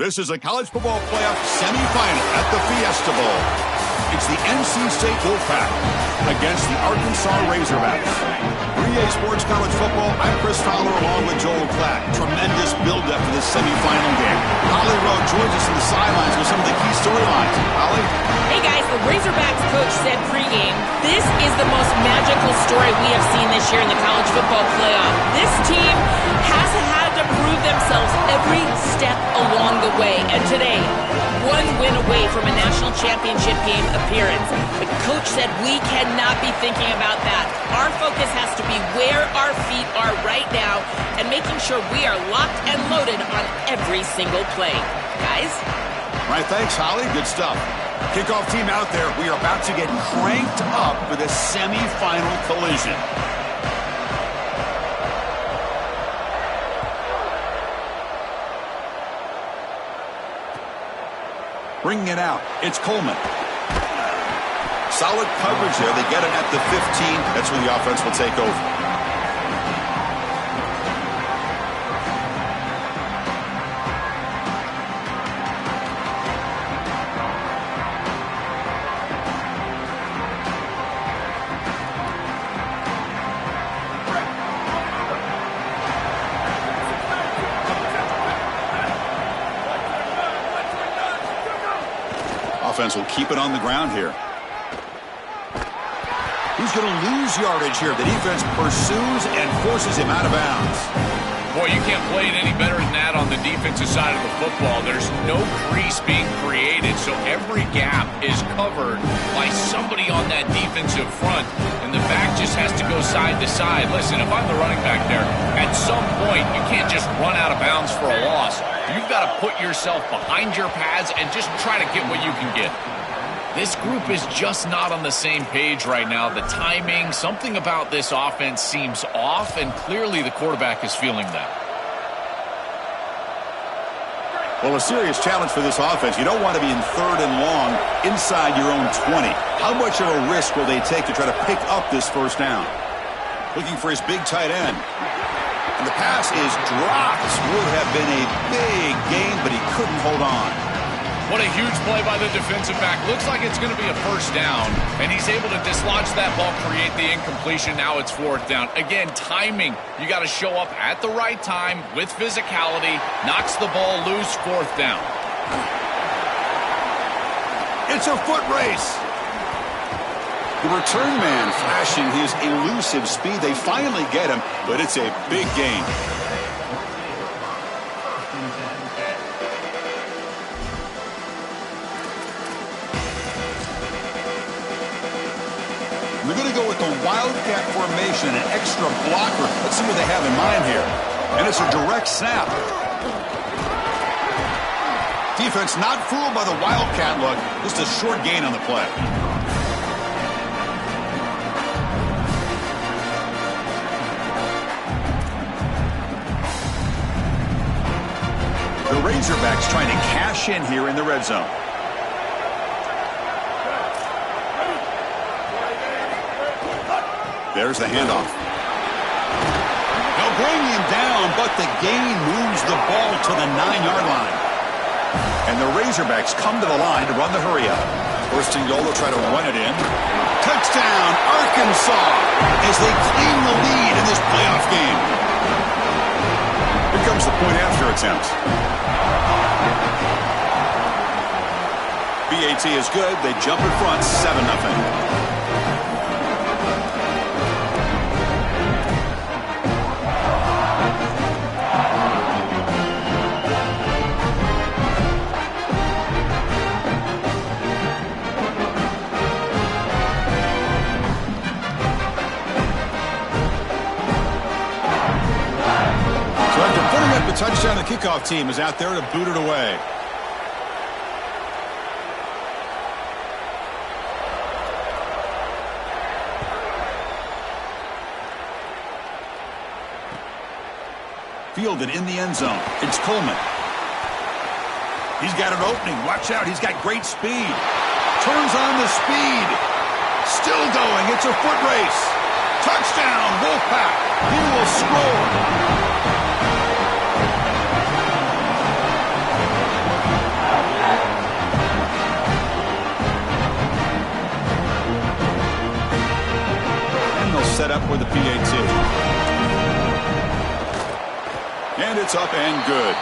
This is a college football playoff semifinal at the Fiesta Bowl. It's the NC State Wolfpack against the Arkansas Razorbacks. 3A Sports College Football, I'm Chris Fowler along with Joel Klatt. Tremendous build-up for this semifinal game. Holly Rowe joins us in the sidelines with some of the key storylines. Holly? Hey guys, the Razorbacks coach said pregame, this is the most magical story we have seen this year in the college football playoff. This team has had to prove themselves every step along the way. And today, one win away from a national championship game appearance. The coach said we cannot be thinking about that. Our focus has to be where our feet are right now and making sure we are locked and loaded on every single play. Guys? All right, thanks, Holly. Good stuff. Kickoff team out there. We are about to get cranked up for the semifinal collision. Bringing it out, it's Coleman. Solid coverage there. They get him at the 15. That's where the offense will take over. Offense will keep it on the ground here. He's going to lose yardage here. The defense pursues and forces him out of bounds. Boy, you can't play it any better than that on the defensive side of the football. There's no crease being created, so every gap is covered by somebody on that defensive front, and the back just has to go side to side. Listen, if I'm the running back there, at some point you can't just run out of bounds for a loss. You've got to put yourself behind your pads and just try to get what you can get. This group is just not on the same page right now. The timing, something about this offense seems off, and clearly the quarterback is feeling that. Well, a serious challenge for this offense. You don't want to be in third and long inside your own 20. How much of a risk will they take to try to pick up this first down? Looking for his big tight end. And the pass is dropped. Would have been a big gain, but he couldn't hold on. What a huge play by the defensive back. Looks like it's going to be a first down, and he's able to dislodge that ball, create the incompletion. Now it's fourth down. Again, timing. You got to show up at the right time with physicality. Knocks the ball loose, fourth down. It's a foot race. The return man flashing his elusive speed. They finally get him, but it's a big gain. They're going to go with the Wildcat formation, an extra blocker. Let's see what they have in mind here. And it's a direct snap. Defense not fooled by the Wildcat look. Just a short gain on the play. The Razorbacks trying to cash in here in the red zone. There's the handoff. They'll bring him down, but the gain moves the ball to the 9-yard line. And the Razorbacks come to the line to run the hurry-up. First and goal, they'll try to run it in. Touchdown, Arkansas, as they claim the lead in this playoff game. Here comes the point-after attempt. BAT is good. They jump in front, 7-0. The touchdown, the kickoff team is out there to boot it away. Fielded in the end zone. It's Coleman. He's got an opening. Watch out. He's got great speed. Turns on the speed. Still going. It's a foot race. Touchdown, Wolfpack. He will score. set up with the PAT. And it's up and good.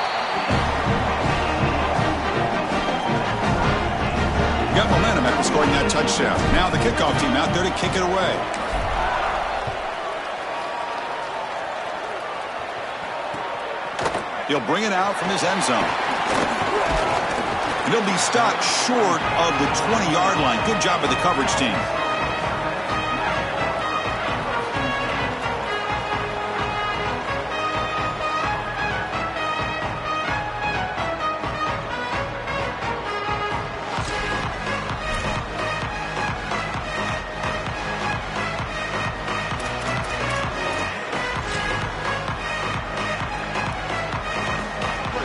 Got momentum after scoring that touchdown. Now the kickoff team out there to kick it away. He'll bring it out from his end zone. And he'll be stopped short of the 20-yard line. Good job of the coverage team.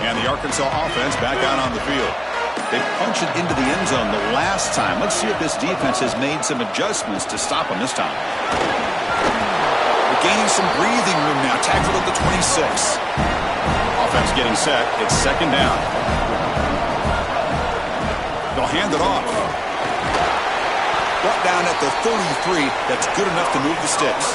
And the Arkansas offense back out on the field. They punched it into the end zone the last time. Let's see if this defense has made some adjustments to stop them this time. They're gaining some breathing room now. Tackled at the 26. Offense getting set. It's second down. They'll hand it off. Brought down at the 33. That's good enough to move the sticks.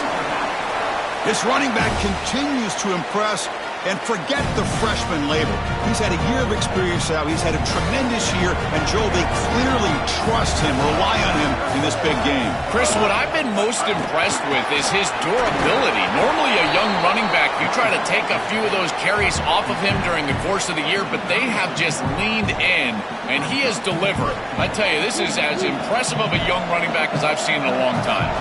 This running back continues to impress. And forget the freshman label. He's had a year of experience now. He's had a tremendous year. And, Joel, they clearly trust him, rely on him in this big game. Chris, what I've been most impressed with is his durability. Normally a young running back, you try to take a few of those carries off of him during the course of the year, but they have just leaned in, and he has delivered. I tell you, this is as impressive of a young running back as I've seen in a long time.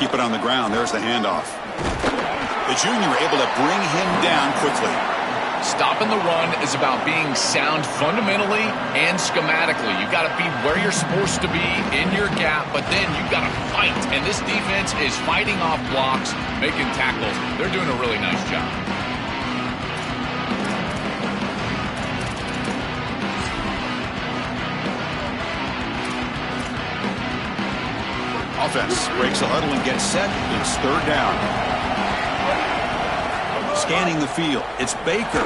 Keep it on the ground. There's the handoff. The junior able to bring him down quickly. Stopping the run is about being sound fundamentally and schematically. You've got to be where you're supposed to be in your gap, but then you've got to fight. And this defense is fighting off blocks, making tackles. They're doing a really nice job. Offense breaks the huddle and gets set. It's third down. Scanning the field. It's Baker.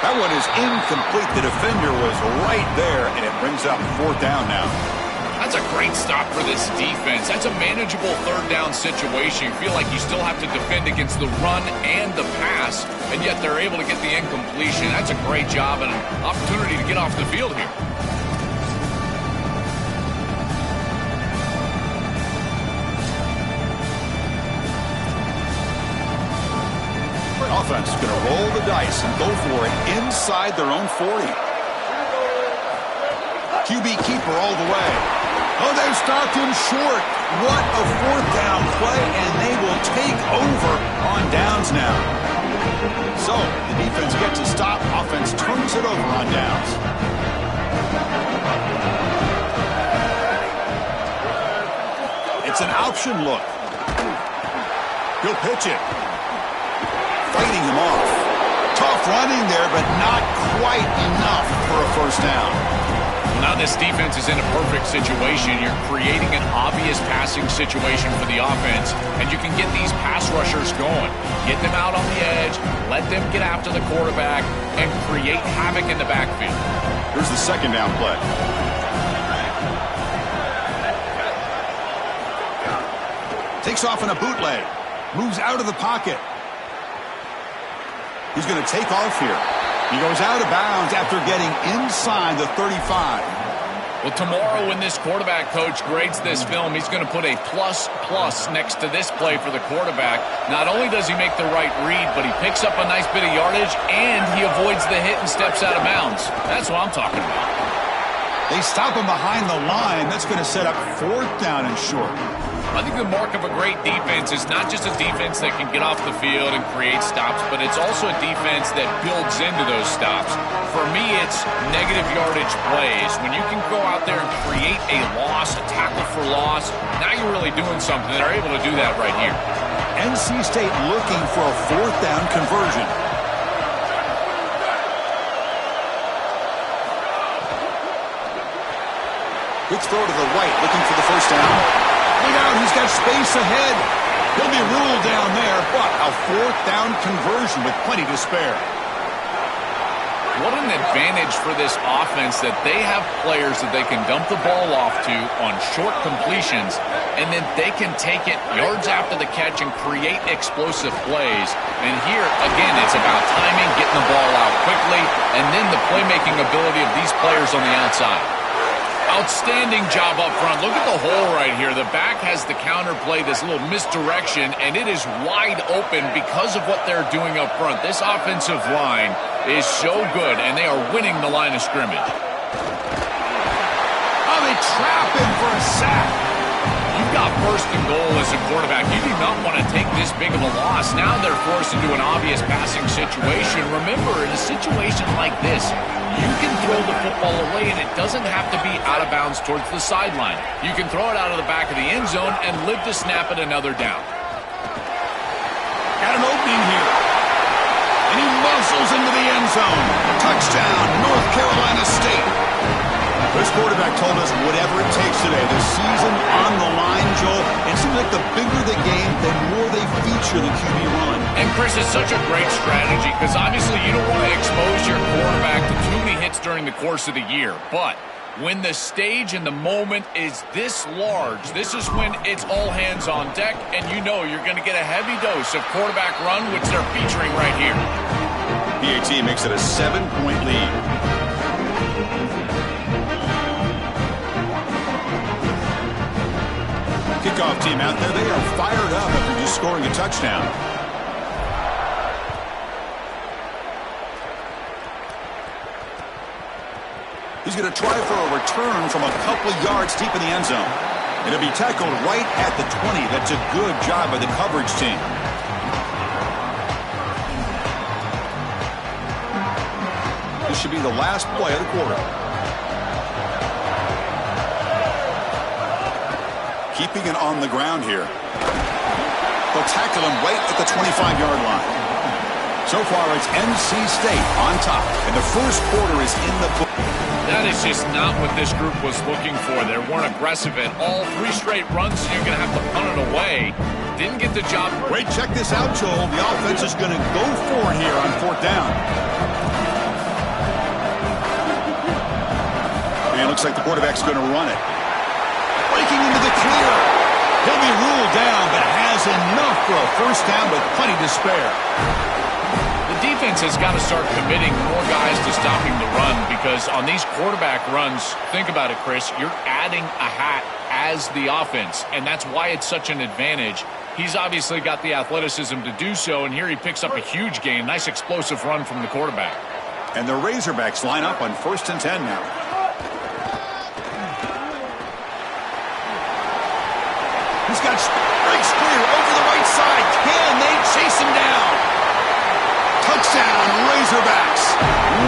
That one is incomplete. The defender was right there, and it brings up fourth down now. That's a great stop for this defense. That's a manageable third down situation. You feel like you still have to defend against the run and the pass, and yet they're able to get the incompletion. That's a great job and an opportunity to get off the field here. Offense going to roll the dice and go for it inside their own 40. QB keeper all the way. Oh, they've stopped him short. What a fourth down play, and they will take over on downs now. So the defense gets a stop. Offense turns it over on downs. It's an option look. He'll pitch it. Fighting him off. Tough running there, but not quite enough for a first down. Now this defense is in a perfect situation. You're creating an obvious passing situation for the offense, and you can get these pass rushers going. Get them out on the edge, let them get after the quarterback, and create havoc in the backfield. Here's the second down play. Takes off in a bootleg. Moves out of the pocket. He's going to take off here. He goes out of bounds after getting inside the 35. Well, tomorrow when this quarterback coach grades this film, he's going to put a plus next to this play for the quarterback. Not only does he make the right read, but he picks up a nice bit of yardage, and he avoids the hit and steps out of bounds. That's what I'm talking about. They stop him behind the line. That's going to set up fourth down and short. I think the mark of a great defense is not just a defense that can get off the field and create stops, but it's also a defense that builds into those stops. For me, it's negative yardage plays. When you can go out there and create a loss, a tackle for loss, now you're really doing something. They're able to do that right here. NC State looking for a fourth down conversion. Quick throw to the right, looking for the first down. Look out, he's got space ahead. He'll be ruled down there, but a fourth down conversion with plenty to spare. What an advantage for this offense that they have players that they can dump the ball off to on short completions, and then they can take it yards after the catch and create explosive plays. And here, again, it's about timing, getting the ball out quickly, and then the playmaking ability of these players on the outside. Outstanding job up front. Look at the hole right here. The back has the counter play, this little misdirection, and it is wide open because of what they're doing up front. This offensive line is so good, and they are winning the line of scrimmage. Oh, they trap him for a sack. You've got first and goal as a quarterback. You do not want to take this big of a loss. Now they're forced into an obvious passing situation. Remember, in a situation like this, you can throw the football away, and it doesn't have to be out of bounds towards the sideline. You can throw it out of the back of the end zone and live to snap it another down. Got an opening here. And he muscles into the end zone. Touchdown, North Carolina State. This quarterback told us whatever it takes today. The season on the line, Joel. It seems like the bigger the game, the more they feature the QB run. And Chris, it's such a great strategy because obviously you don't want to expose your quarterback to too many hits during the course of the year. But when the stage and the moment is this large, this is when it's all hands on deck, and you know you're going to get a heavy dose of quarterback run, which they're featuring right here. PAT makes it a 7-point lead. Kickoff team out there. They are fired up after just scoring a touchdown. He's going to try for a return from a couple of yards deep in the end zone. It'll be tackled right at the 20. That's a good job by the coverage team. This should be the last play of the quarter. Keeping it on the ground here. They'll tackle him right at the 25-yard line. So far, it's NC State on top, and the first quarter is in the book. That is just not what this group was looking for. They weren't aggressive at all. 3 straight runs, so you're going to have to punt it away. Didn't get the job. Wait, check this out, Joel. The offense is going to go for it here on 4th down. And it looks like the quarterback's going to run it. Breaking into the clear. He'll be ruled down, but has enough for a first down with plenty to spare. The defense has got to start committing more guys to stopping the run because on these quarterback runs, think about it, Chris, you're adding a hat as the offense, and that's why it's such an advantage. He's obviously got the athleticism to do so, and here he picks up a huge gain. Nice explosive run from the quarterback. And the Razorbacks line up on 1st and 10 now. He's got breaks clear over the right side. Can they chase him down? Touchdown, Razorbacks.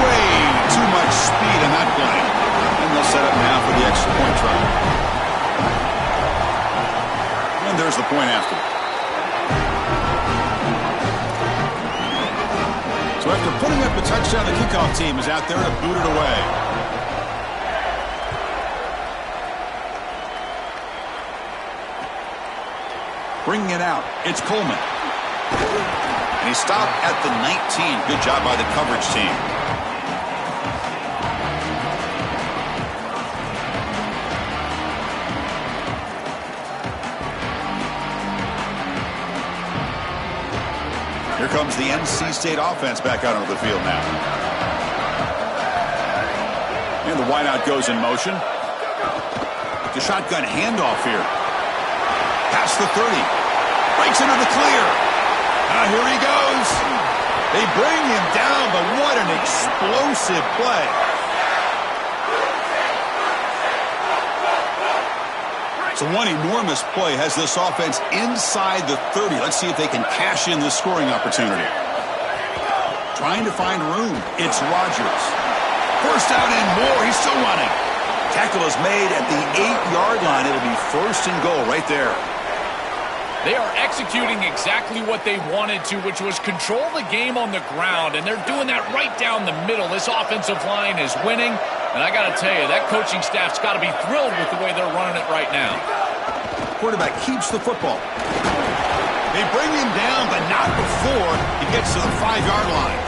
Way too much speed in that play. And they'll set up now for the extra point try. And there's the point after. So after putting up a touchdown, the kickoff team is out there to boot it away. Bringing it out, it's Coleman. And he stopped at the 19. Good job by the coverage team. Here comes the NC State offense back out onto the field now. And the wideout goes in motion. The shotgun handoff here. Past the 30. Breaks into the clear. Here he goes. They bring him down, but what an explosive play. So one enormous play has this offense inside the 30. Let's see if they can cash in this scoring opportunity. Trying to find room. It's Rogers. First down and more. He's still running. Tackle is made at the 8-yard line. It'll be 1st and goal right there. They are executing exactly what they wanted to, which was control the game on the ground, and they're doing that right down the middle. This offensive line is winning, and I got to tell you, that coaching staff's got to be thrilled with the way they're running it right now. Quarterback keeps the football. They bring him down, but not before he gets to the 5-yard line.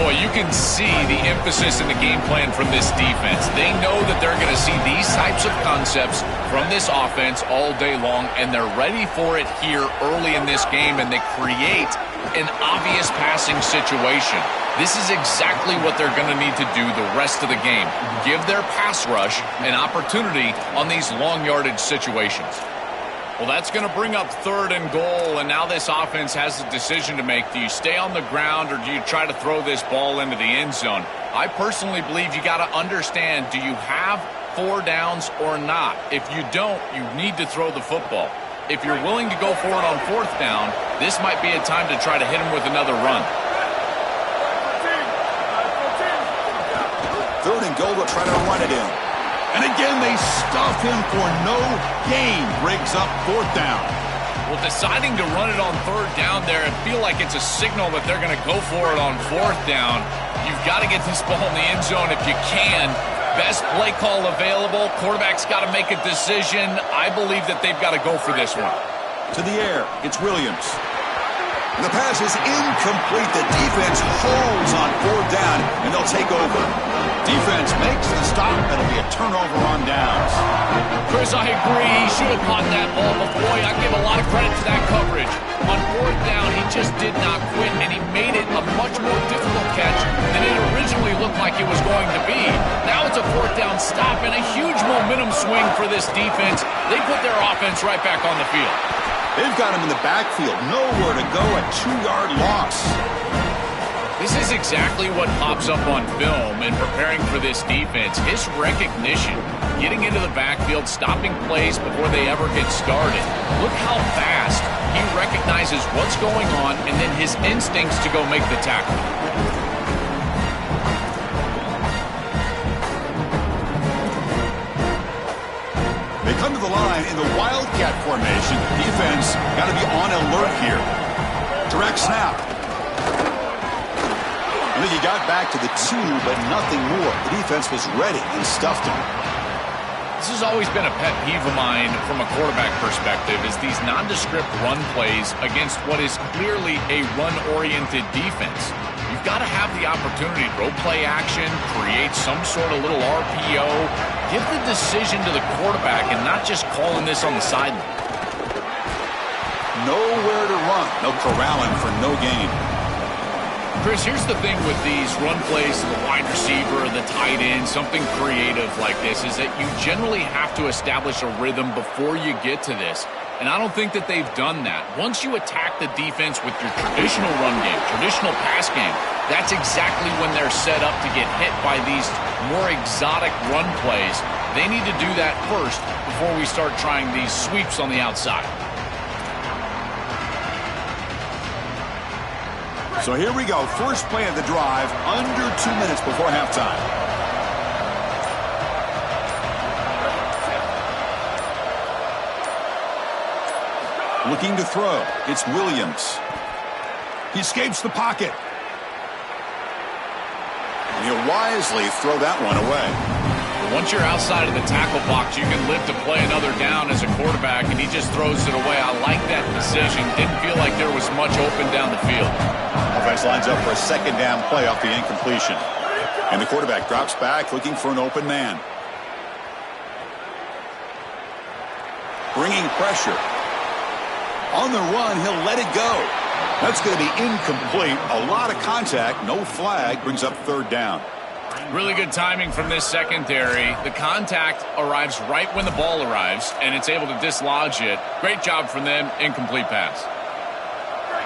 Boy, you can see the emphasis in the game plan from this defense. They know that they're going to see these types of concepts from this offense all day long, and they're ready for it here early in this game, and they create an obvious passing situation. This is exactly what they're going to need to do the rest of the game. Give their pass rush an opportunity on these long yardage situations. Well, that's going to bring up 3rd and goal, and now this offense has a decision to make. Do you stay on the ground or do you try to throw this ball into the end zone? I personally believe you got to understand, do you have 4 downs or not? If you don't, you need to throw the football. If you're willing to go for it on 4th down, this might be a time to try to hit him with another run. 3rd and goal, they'll try to run it in. And again, they stuff him for no gain. Briggs up 4th down. Well, deciding to run it on 3rd down there, I feel like it's a signal that they're going to go for it on 4th down. You've got to get this ball in the end zone if you can. Best play call available. Quarterback's got to make a decision. I believe that they've got to go for this one. To the air, it's Williams. And the pass is incomplete. The defense holds on 4th down, and they'll take over. Defense makes the stop. That'll be a turnover on downs. Chris, I agree. He should have caught that ball, but boy, I give a lot of credit to that coverage. On 4th down, he just did not quit, and he made it a much more difficult catch than it originally looked like it was going to be. Now it's a 4th down stop and a huge momentum swing for this defense. They put their offense right back on the field. They've got him in the backfield. Nowhere to go, a 2-yard loss. This is exactly what pops up on film in preparing for this defense. His recognition, getting into the backfield, stopping plays before they ever get started. Look how fast he recognizes what's going on and then his instincts to go make the tackle. They come to the line in the Wildcat formation. Defense got to be on alert here. Direct snap. I think he got back to the 2, but nothing more. The defense was ready and stuffed him. This has always been a pet peeve of mine from a quarterback perspective, is these nondescript run plays against what is clearly a run-oriented defense. You've got to have the opportunity to go play action, create some sort of little RPO, give the decision to the quarterback and not just calling this on the sideline. Nowhere to run. No corralling for no gain. Chris, here's the thing with these run plays to the wide receiver, the tight end, something creative like this, is that you generally have to establish a rhythm before you get to this. And I don't think that they've done that. Once you attack the defense with your traditional run game, traditional pass game, that's exactly when they're set up to get hit by these more exotic run plays. They need to do that first before we start trying these sweeps on the outside. So here we go. First play of the drive, under 2 minutes before halftime. Looking to throw. It's Williams. He escapes the pocket. And he'll wisely throw that one away. Once you're outside of the tackle box, you can live to play another down as a quarterback, and he just throws it away. I like that decision. Didn't feel like there was much open down the field. Offense lines up for a 2nd down play off the incompletion. And the quarterback drops back looking for an open man. Bringing pressure. On the run, he'll let it go. That's going to be incomplete. A lot of contact. No flag. Brings up 3rd down. Really good timing from this secondary. The contact arrives right when the ball arrives, and it's able to dislodge it. Great job from them. Incomplete pass.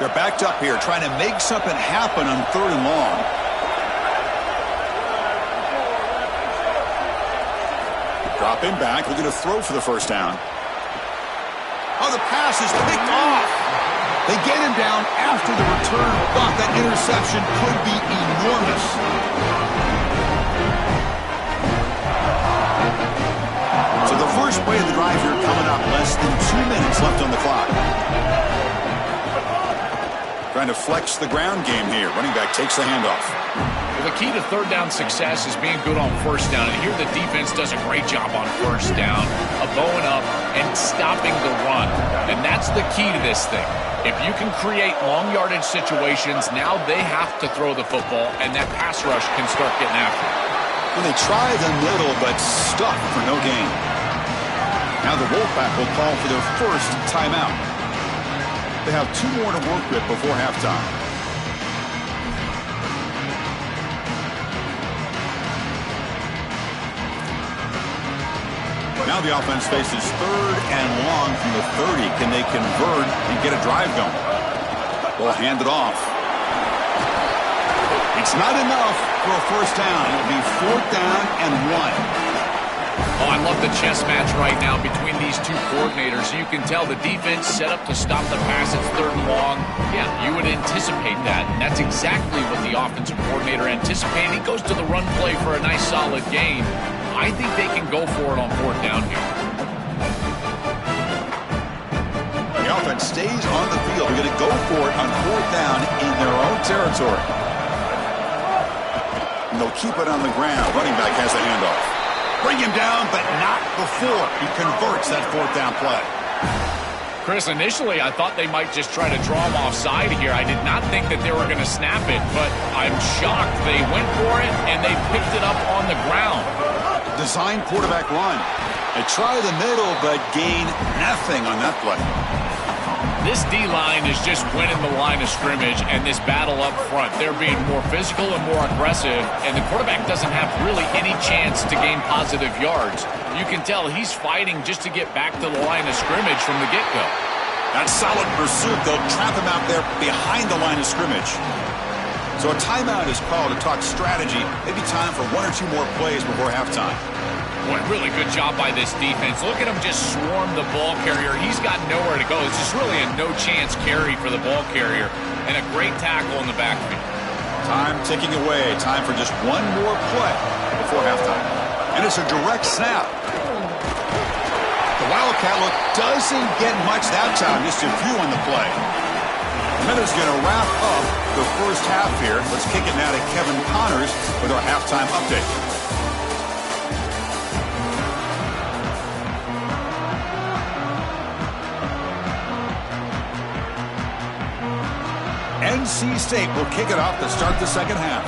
They're backed up here, trying to make something happen on 3rd and long. Drop him back, looking to throw for the 1st down. Oh, the pass is picked off. They get him down after the return. Thought that interception could be enormous. So the first play of the drive here coming up. Less than 2 minutes left on the clock. Trying to flex the ground game here. Running back takes the handoff. The key to third down success is being good on first down. And here the defense does a great job on first down of bowing up and stopping the run. And that's the key to this thing. If you can create long yardage situations, now they have to throw the football, and that pass rush can start getting after it. Well, they try the middle, but stuck for no gain. Now the Wolfpack will call for their first timeout. They have 2 more to work with before halftime. Now the offense faces 3rd and long from the 30. Can they convert and get a drive going? Ball handed off. It's not enough for a first down. It'll be 4th down and 1. Oh, I love the chess match right now between these two coordinators. You can tell the defense set up to stop the pass. It's 3rd and long. Yeah, you would anticipate that. And that's exactly what the offensive coordinator anticipated. He goes to the run play for a nice solid gain. I think they can go for it on 4th down here. The offense stays on the field. They're going to go for it on 4th down in their own territory. And they'll keep it on the ground. Running back has the handoff. Bring him down, but not before he converts that 4th down play. Chris, initially I thought they might just try to draw him offside here. I did not think that they were going to snap it, but I'm shocked they went for it and they picked it up on the ground. Design quarterback run. They try the middle, but gain nothing on that play. This D-line is just winning the line of scrimmage and this battle up front. They're being more physical and more aggressive, and the quarterback doesn't have really any chance to gain positive yards. You can tell he's fighting just to get back to the line of scrimmage from the get-go. That's solid pursuit. They'll trap him out there behind the line of scrimmage. So a timeout is called to talk strategy. Maybe time for 1 or 2 more plays before halftime. Boy, really good job by this defense. Look at him just swarm the ball carrier. He's got nowhere to go. It's just really a no-chance carry for the ball carrier. And a great tackle in the backfield. Time ticking away. Time for just 1 more play before halftime. And it's a direct snap. The Wildcat look doesn't get much that time. Just a few on the play. Minutes going to wrap up the first half here. Let's kick it now to Kevin Connors with our halftime update. NC State will kick it off to start the second half.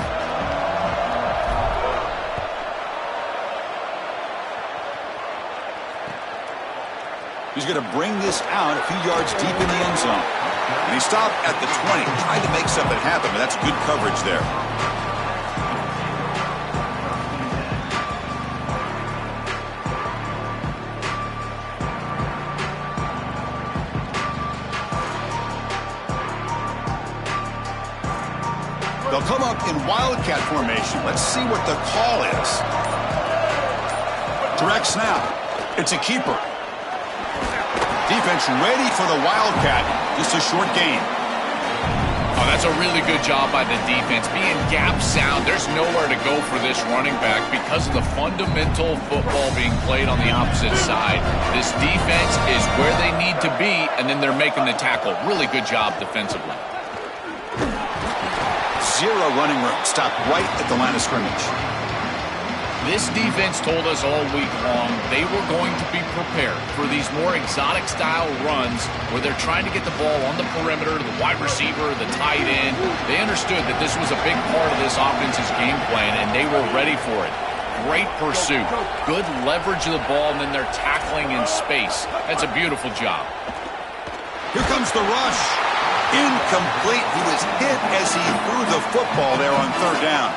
He's going to bring this out a few yards deep in the end zone. And he stopped at the 20, tried to make something happen, but that's good coverage there. They'll come up in Wildcat formation. Let's see what the call is. Direct snap. It's a keeper. Defense ready for the Wildcat. Just a short gain. Oh, that's a really good job by the defense. Being gap sound, there's nowhere to go for this running back because of the fundamental football being played on the opposite side. This defense is where they need to be, and then they're making the tackle. Really good job defensively. 0 running room. Stop right at the line of scrimmage. This defense told us all week long they were going to be prepared for these more exotic style runs where they're trying to get the ball on the perimeter, the wide receiver, the tight end. They understood that this was a big part of this offense's game plan, and they were ready for it. Great pursuit, good leverage of the ball, and then they're tackling in space. That's a beautiful job. Here comes the rush. Incomplete. He was hit as he threw the football there on 3rd down.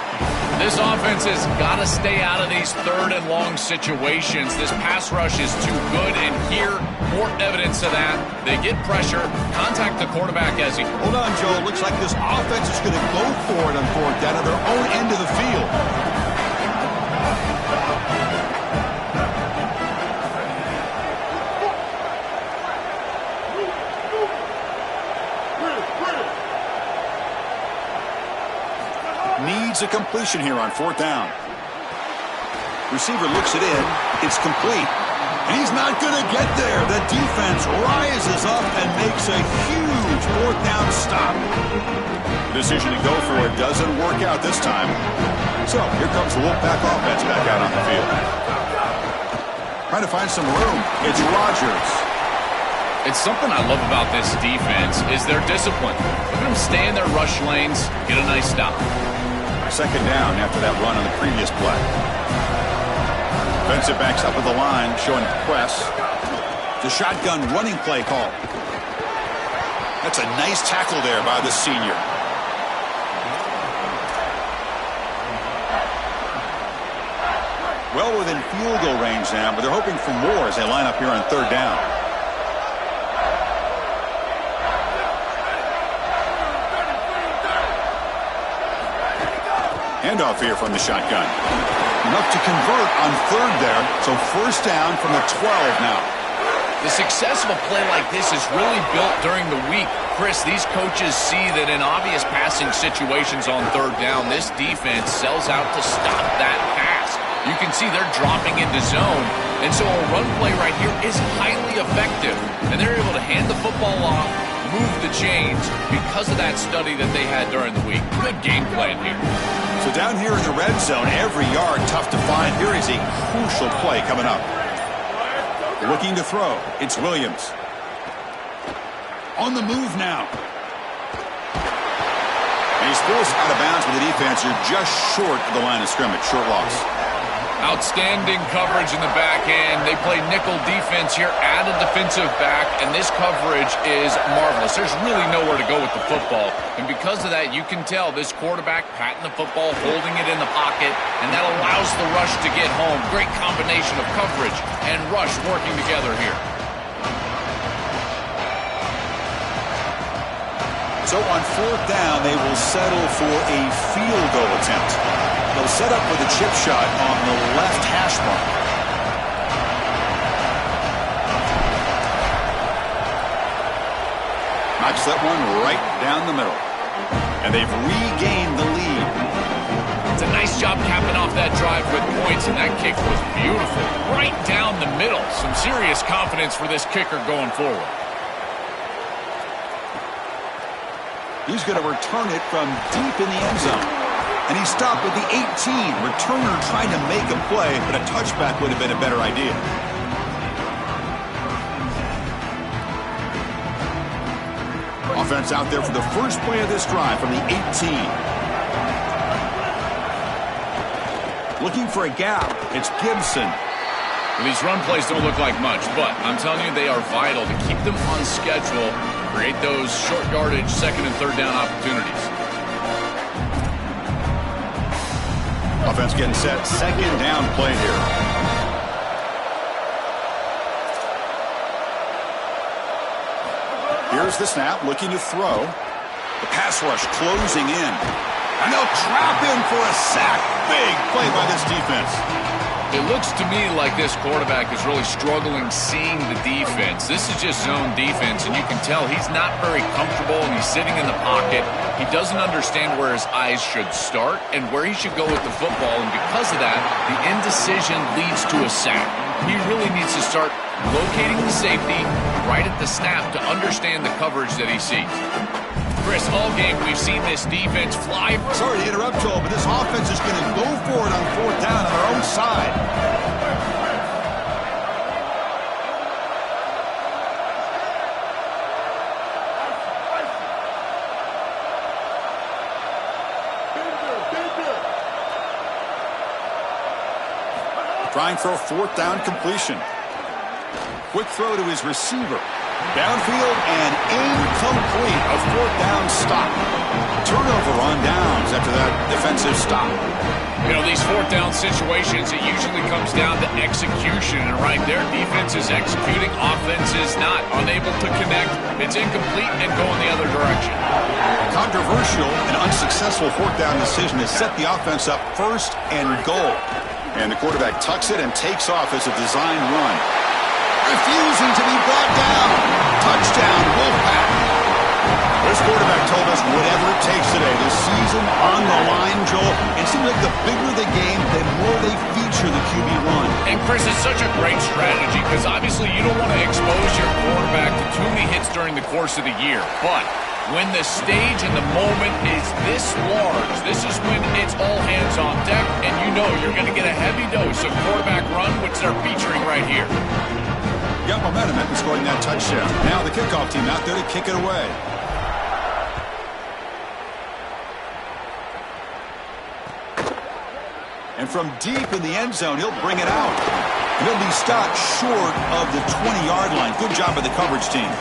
This offense has got to stay out of these 3rd and long situations. This pass rush is too good, and here, more evidence of that. They get pressure, contact the quarterback as he... Hold on, Joe. Looks like this offense is going to go for it on 4th down at their own end of the field. Needs a completion here on 4th down. Receiver looks it in. It's complete. And he's not going to get there. The defense rises up and makes a huge fourth down stop. The decision to go for it doesn't work out this time. So here comes the Wolfpack offense back out on the field. Trying to find some room. It's Rodgers. It's something I love about this defense is their discipline. Look at them stay in their rush lanes, get a nice stop. Second down after that run on the previous play. Defensive backs up at the line, showing press. The shotgun running play call. That's a nice tackle there by the senior. Well within field goal range now, but they're hoping for more as they line up here on third down. Handoff here from the shotgun. Enough to convert on third there, so first down from the 12 now. The success of a play like this is really built during the week. Chris, these coaches see that in obvious passing situations on third down, this defense sells out to stop that pass. You can see they're dropping into zone, and so a run play right here is highly effective. And they're able to hand the football off, move the chains because of that study that they had during the week. Good game plan here. So down here in the red zone, every yard tough to find. Here is a crucial play coming up. Looking to throw. It's Williams. On the move now. And he's forced out of bounds with the defense. You're just short of the line of scrimmage. Short loss. Outstanding coverage in the back end. They play nickel defense here, add a defensive back, and this coverage is marvelous. There's really nowhere to go with the football. And because of that, you can tell this quarterback patting the football, holding it in the pocket, and that allows the rush to get home. Great combination of coverage and rush working together here. So on fourth down, they will settle for a field goal attempt. They'll set up with a chip shot on the left hash mark. Knocks that one right down the middle. And they've regained the lead. It's a nice job capping off that drive with points, and that kick was beautiful. Right down the middle. Some serious confidence for this kicker going forward. He's going to return it from deep in the end zone. And he stopped with the 18. Returner trying to make a play, but a touchback would have been a better idea. Offense out there for the first play of this drive from the 18. Looking for a gap. It's Gibson. Well, these run plays don't look like much, but I'm telling you, they are vital to keep them on schedule, create those short yardage second and third down opportunities. Offense getting set. Second down play here. Here's the snap, looking to throw. The pass rush closing in. And they'll trap him for a sack. Big play by this defense. It looks to me like this quarterback is really struggling seeing the defense. This is just zone defense, and you can tell he's not very comfortable, and he's sitting in the pocket. He doesn't understand where his eyes should start and where he should go with the football, and because of that, the indecision leads to a sack. He really needs to start locating the safety right at the snap to understand the coverage that he sees. Chris, all game we've seen this defense fly. Sorry to interrupt, Joel, but this offense is going to go for it on fourth down on their own side. Trying for a fourth down completion. Quick throw to his receiver. Downfield and incomplete. A fourth down stop. Turnover on downs after that defensive stop. You know, these fourth down situations, it usually comes down to execution. And right there, defense is executing, offense is not. Unable to connect. It's incomplete and going the other direction. Controversial and unsuccessful fourth down decision has set the offense up first and goal. And the quarterback tucks it and takes off as a design run. Refusing to be brought down. Touchdown, Wolfpack. This quarterback told us whatever it takes today. The season on the line, Joel. It seems like the bigger the game, the more they feature the QB run. And Chris, it's such a great strategy because obviously you don't want to expose your quarterback to too many hits during the course of the year. But when the stage and the moment is this large, this is when it's all hands on deck, and you know you're going to get a heavy dose of quarterback run, which they're featuring right here. Got momentum after scoring that touchdown. Now the kickoff team out there to kick it away. And from deep in the end zone, he'll bring it out. And he'll be stopped short of the 20-yard line. Good job by the coverage team.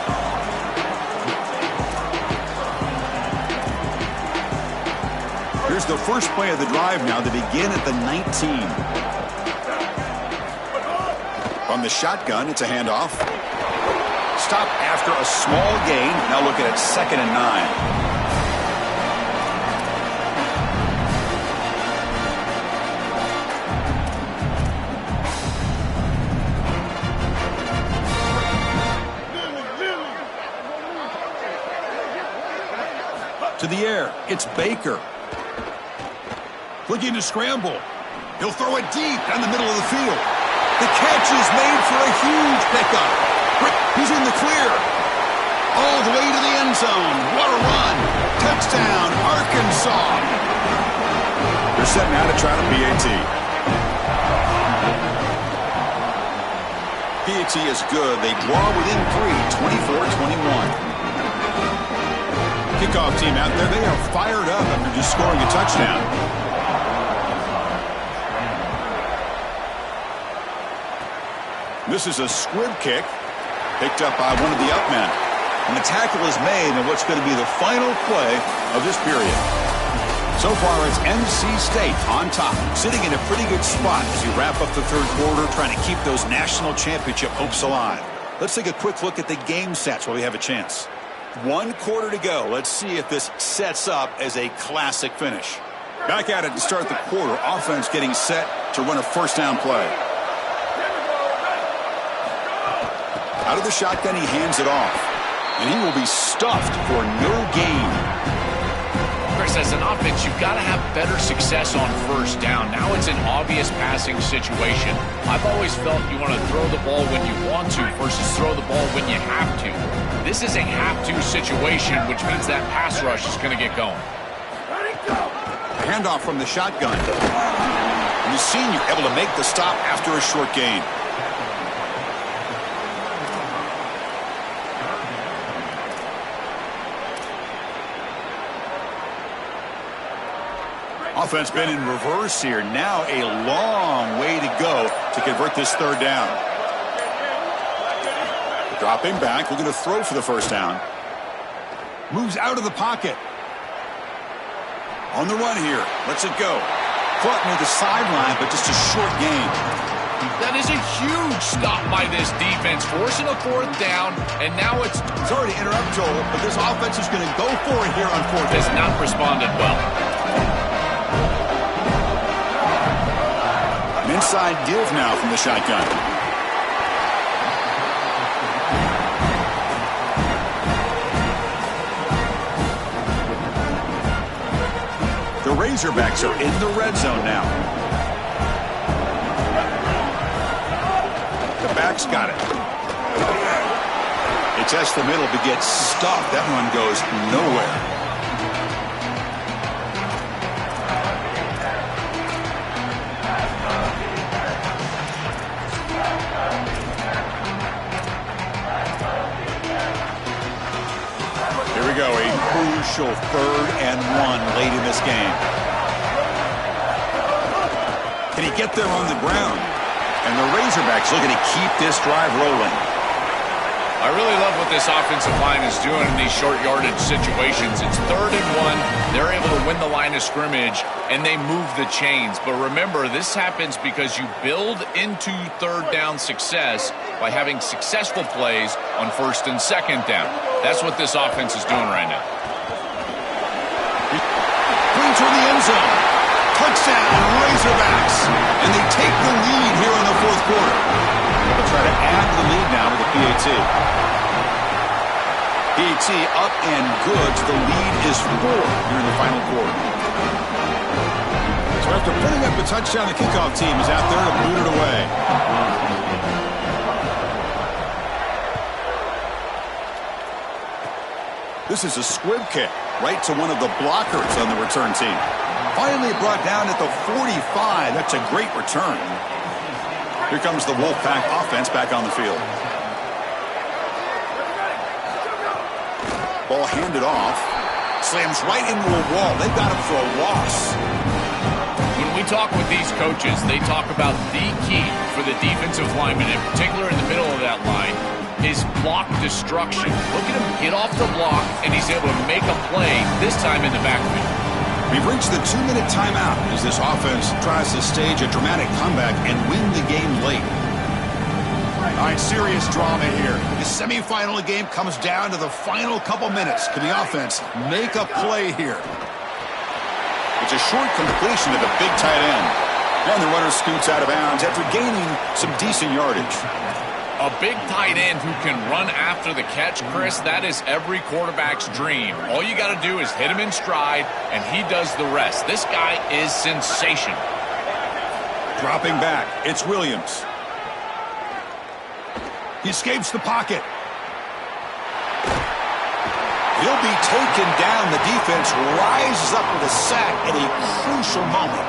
Here's the first play of the drive now to begin at the 19. From the shotgun, it's a handoff. Stop after a small gain. Now looking at 2nd and 9. To the air, it's Baker. Looking to scramble. He'll throw it deep down the middle of the field. The catch is made for a huge pickup. He's in the clear. All the way to the end zone. What a run. Touchdown, Arkansas. They're setting out to try to PAT. PAT is good. They draw within 3, 24-21. Kickoff team out there, they are fired up after just scoring a touchdown. This is a squib kick picked up by one of the up men. And the tackle is made in what's going to be the final play of this period. So far, it's NC State on top, sitting in a pretty good spot as you wrap up the third quarter, trying to keep those national championship hopes alive. Let's take a quick look at the game stats while we have a chance. 1 quarter to go. Let's see if this sets up as a classic finish. Back at it to start the quarter. Offense getting set to run a first down play. Out of the shotgun, he hands it off. And he will be stuffed for no gain. Chris, as an offense, you've got to have better success on first down. Now it's an obvious passing situation. I've always felt you want to throw the ball when you want to versus throw the ball when you have to. This is a have-to situation, which means that pass rush is going to get going. Handoff from the shotgun. And the senior able to make the stop after a short gain. Offense been in reverse here. Now a long way to go to convert this third down. Dropping back, looking to throw for the first down. Moves out of the pocket. On the run here. Lets it go. Caught near the sideline, but just a short gain. That is a huge stop by this defense, forcing a fourth down, and now it's... Sorry to interrupt, Joel, but this offense is going to go for it here on fourth down. Has not responded well. An inside give now from the shotgun. The Razorbacks are in the red zone now. The backs got it. They test the middle but get stuffed. That one goes nowhere. Here we go, a crucial 3rd and 1 late in this game. Can he get there on the ground? And the Razorbacks looking to keep this drive rolling. I really love what this offensive line is doing in these short yardage situations. It's 3rd and 1. They're able to win the line of scrimmage, and they move the chains. But remember, this happens because you build into third down success by having successful plays on 1st and 2nd down. That's what this offense is doing right now. Clean toward the end zone. Touchdown, Razorbacks. And they take the lead here in the 4th quarter. They'll try to add the lead now with the PAT. PAT up and good. The lead is 4 here in the final quarter. So after putting up a touchdown, the kickoff team is out there to boot it away. This is a squib kick right to one of the blockers on the return team. Finally brought down at the 45. That's a great return. Here comes the Wolfpack offense back on the field. Ball handed off. Slams right into a wall. They've got him for a loss. When we talk with these coaches, they talk about the key for the defensive lineman, in particular in the middle of that line, is block destruction. Look at him get off the block, and he's able to make a play, this time in the backfield. We've reached the 2-minute timeout as this offense tries to stage a dramatic comeback and win the game late. All right, serious drama here. The semifinal game comes down to the final couple minutes. Can the offense make a play here? It's a short completion to the big tight end. And the runner scoots out of bounds after gaining some decent yardage. A big tight end who can run after the catch, Chris, that is every quarterback's dream. All you got to do is hit him in stride, and he does the rest. This guy is sensational. Dropping back, it's Williams. He escapes the pocket. He'll be taken down. The defense rises up with a sack at a crucial moment.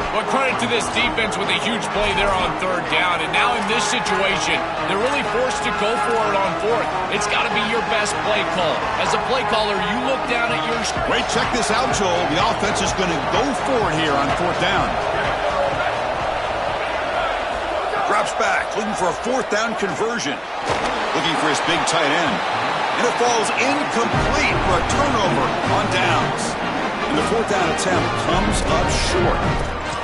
Well, credit to this defense with a huge play there on third down. And now in this situation, they're really forced to go for it on fourth. It's got to be your best play call. As a play caller, you look down at your... Wait, check this out, Joel. The offense is going to go for it here on fourth down. Drops back, looking for a fourth down conversion. Looking for his big tight end. And it falls incomplete for a turnover on downs. And the fourth down attempt comes up short.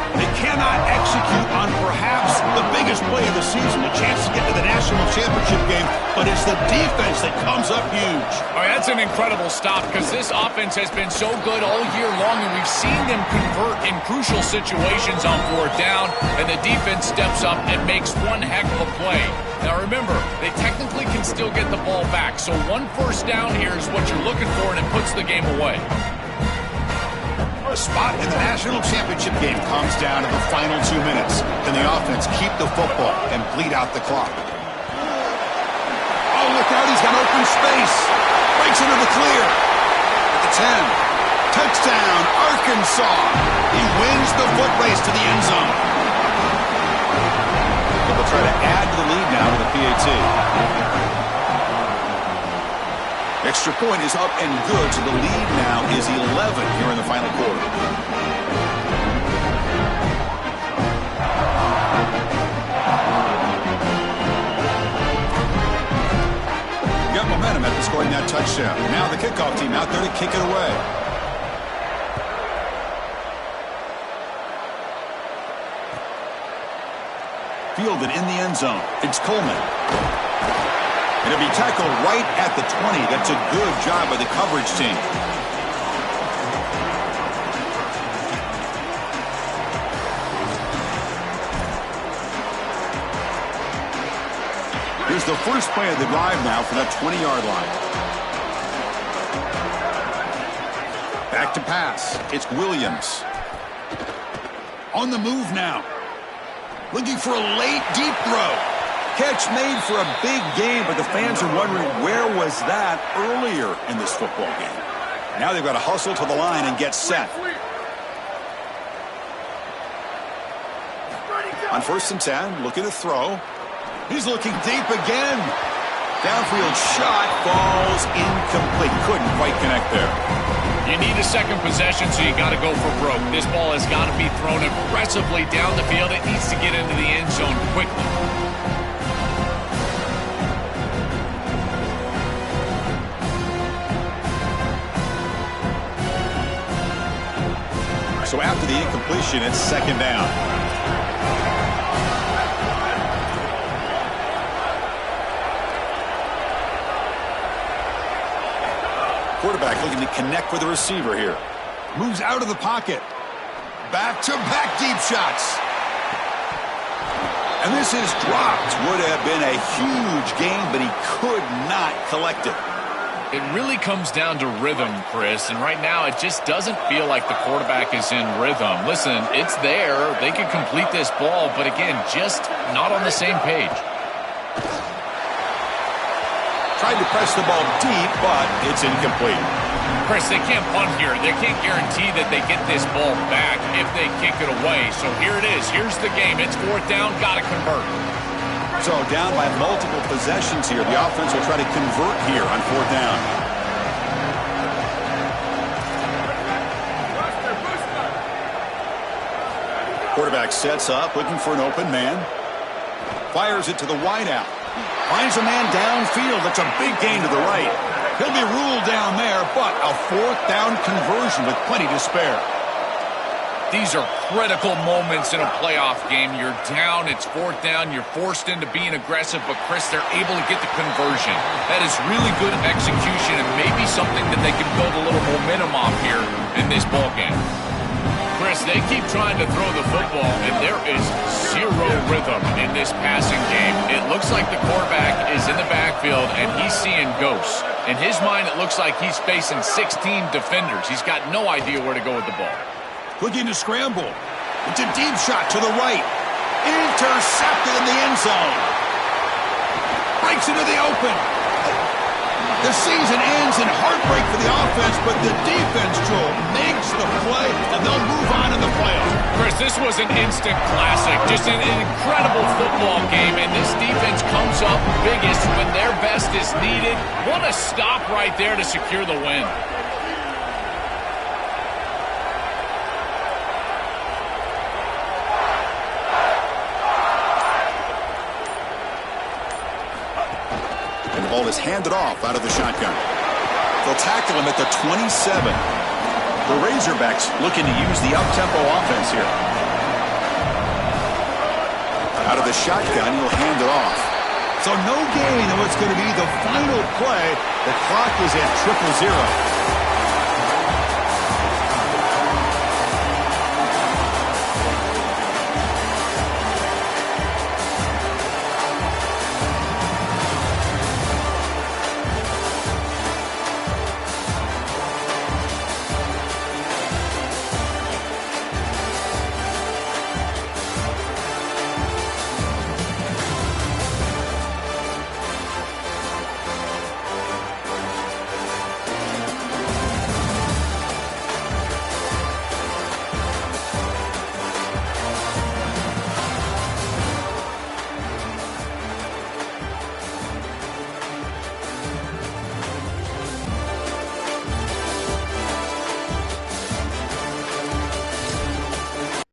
They cannot execute on perhaps the biggest play of the season, a chance to get to the national championship game, but it's the defense that comes up huge. All right, that's an incredible stop because this offense has been so good all year long, and we've seen them convert in crucial situations on fourth down, and the defense steps up and makes one heck of a play. Now remember, they technically can still get the ball back, so one first down here is what you're looking for, and it puts the game away. A spot in the national championship game comes down in the final 2 minutes. Can the offense keep the football and bleed out the clock? Oh, look out, he's got open space. Breaks into the clear. At the 10. Touchdown, Arkansas. He wins the foot race to the end zone. They'll try to add to the lead now to the PAT. Extra point is up and good, so the lead now is 11 here in the final quarter. Got momentum after scoring that touchdown. Now the kickoff team out there to kick it away. Fielded in the end zone. It's Coleman. And it'll be tackled right at the 20. That's a good job by the coverage team. Here's the first play of the drive now for that 20-yard line. Back to pass. It's Williams. On the move now. Looking for a late deep throw. Catch made for a big game, but the fans are wondering where was that earlier in this football game. Now they've got to hustle to the line and get set. On 1st and 10, looking to throw. He's looking deep again. Downfield shot falls incomplete. Couldn't quite connect there. You need a second possession, so you got to go for broke. This ball has got to be thrown aggressively down the field. It needs to get into the end zone quickly. So after the incompletion, it's second down. Quarterback looking to connect with the receiver here. Moves out of the pocket. Back-to-back deep shots. And this is dropped. Would have been a huge gain, but he could not collect it. It really comes down to rhythm, Chris, and right now it just doesn't feel like the quarterback is in rhythm. Listen, it's there. They can complete this ball, but again, just not on the same page. Tried to press the ball deep, but it's incomplete. Chris, they can't punt here. They can't guarantee that they get this ball back if they kick it away. So here it is. Here's the game. It's 4th down. Got to convert. So down by multiple possessions here. The offense will try to convert here on 4th down. Quarterback sets up, looking for an open man. Fires it to the wideout. Finds a man downfield. That's a big gain to the right. He'll be ruled down there, but a 4th down conversion with plenty to spare. These are critical moments in a playoff game. You're down, it's 4th down, you're forced into being aggressive, but Chris, they're able to get the conversion. That is really good execution and maybe something that they can build a little momentum off here in this ball game. Chris, they keep trying to throw the football, and there is zero rhythm in this passing game. It looks like the quarterback is in the backfield, and he's seeing ghosts. In his mind, it looks like he's facing 16 defenders. He's got no idea where to go with the ball. Looking to scramble. It's a deep shot to the right. Intercepted in the end zone. Breaks into the open. The season ends in heartbreak for the offense, but the defense, Joel, makes the play, and they'll move on in the playoffs. Chris, this was an instant classic. Just an incredible football game, and this defense comes up biggest when their best is needed. What a stop right there to secure the win. And the ball is handed off out of the shotgun. They'll tackle him at the 27. The Razorbacks looking to use the up-tempo offense here. Out of the shotgun, he'll hand it off. So no gain on what's going to be the final play. The clock is at 0-0.